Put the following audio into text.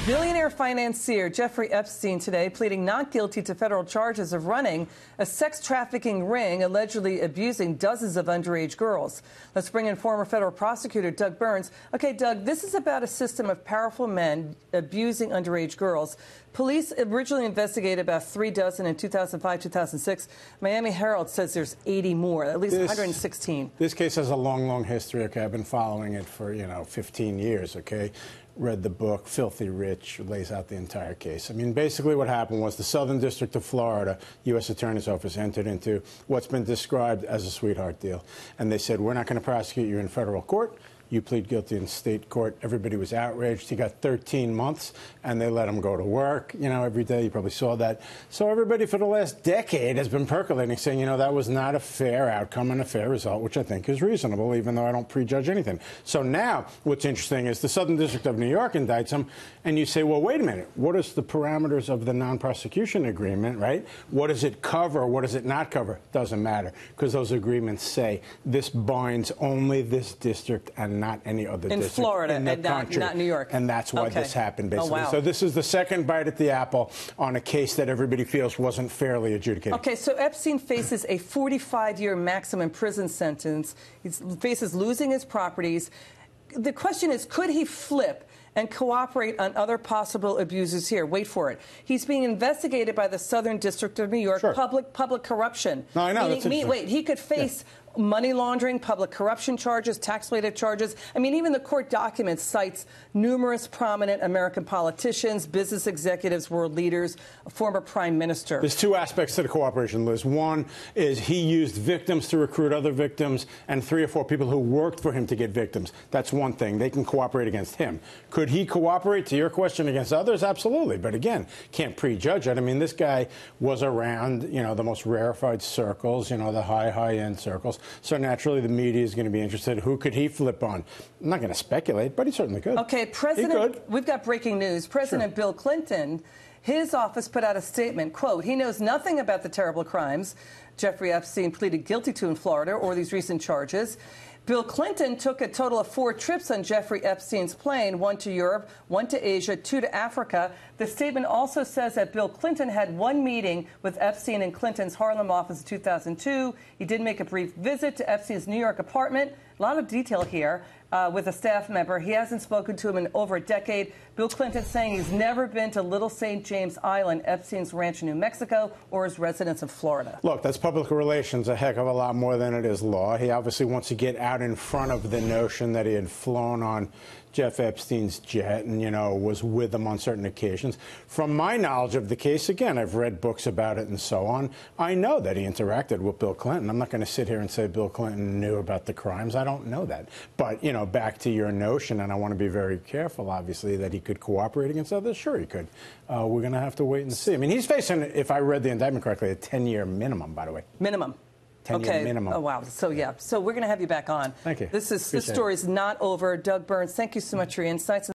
Billionaire financier Jeffrey Epstein today pleading not guilty to federal charges of running a sex trafficking ring allegedly abusing dozens of underage girls. Let's bring in former federal prosecutor Doug Burns. Okay, Doug, this is about a system of powerful men abusing underage girls. Police originally investigated about 3 dozen in 2005, 2006. Miami Herald says there's 80 more, at least 116. This case has a long, long history. Okay, I've been following it for, 15 years, okay? Read the book, Filthy Rich, lays out the entire case. I mean, basically what happened was the Southern District of Florida, U.S. Attorney's Office, entered into what's been described as a sweetheart deal. And they said, we're not going to prosecute you in federal court. You plead guilty in state court. Everybody was outraged. He got 13 months, and they let him go to work, every day. You probably saw that. So everybody for the last decade has been percolating, saying, that was not a fair outcome and a fair result, which I think is reasonable, even though I don't prejudge anything. So now what's interesting is the Southern District of New York indicts him, and you say, well, wait a minute. What is the parameters of the non-prosecution agreement, right? What does it cover? What does it not cover? Doesn't matter, because those agreements say this binds only this district and not any other district in Florida in the and country. Not New York. And that's why this happened, basically. Oh, wow. So this is the second bite at the apple on a case that everybody feels wasn't fairly adjudicated. Okay, so Epstein faces a 45-year maximum prison sentence. He faces losing his properties. The question is, could he flip and cooperate on other possible abuses here? Wait for it. He's being investigated by the Southern District of New York, sure. public corruption. No, I know. Wait, he could face money laundering, public corruption charges, tax-related charges. I mean, even the court document cites numerous prominent American politicians, business executives, world leaders, a former prime minister. There's two aspects to the cooperation, Liz. One is he used victims to recruit other victims and 3 or 4 people who worked for him to get victims. That's one thing. They can cooperate against him. Could he cooperate, to your question, against others? Absolutely. But again, can't prejudge it. I mean, this guy was around, the most rarefied circles, the high-end circles. So naturally, the media is going to be interested. Who could he flip on? I'm not going to speculate, but he certainly could. Okay, we've got breaking news. President Bill Clinton, his office put out a statement, quote, he knows nothing about the terrible crimes Jeffrey Epstein pleaded guilty to in Florida or these recent charges. Bill Clinton took a total of 4 trips on Jeffrey Epstein's plane, 1 to Europe, 1 to Asia, 2 to Africa. The statement also says that Bill Clinton had 1 meeting with Epstein in Clinton's Harlem office in 2002. He did make a brief visit to Epstein's New York apartment. A lot of detail here with a staff member. He hasn't spoken to him in over a decade. Bill Clinton saying he's never been to Little St. James Island, Epstein's ranch in New Mexico, or his residence in Florida. Look, that's public relations a heck of a lot more than it is law. He obviously wants to get out in front of the notion that he had flown on Jeff Epstein's jet and, was with him on certain occasions. From my knowledge of the case, again, I've read books about it and so on. I know that he interacted with Bill Clinton. I'm not going to sit here and say Bill Clinton knew about the crimes. I don't know that. But, back to your notion, and I want to be very careful, obviously, that he could cooperate against others. Sure, he could. We're going to have to wait and see. I mean, he's facing, if I read the indictment correctly, a 10-year minimum, by the way. Minimum. 10-year minimum. Oh, wow. So, yeah. So we're going to have you back on. Thank you. This story is not over. Doug Burns, thank you so much for your insights.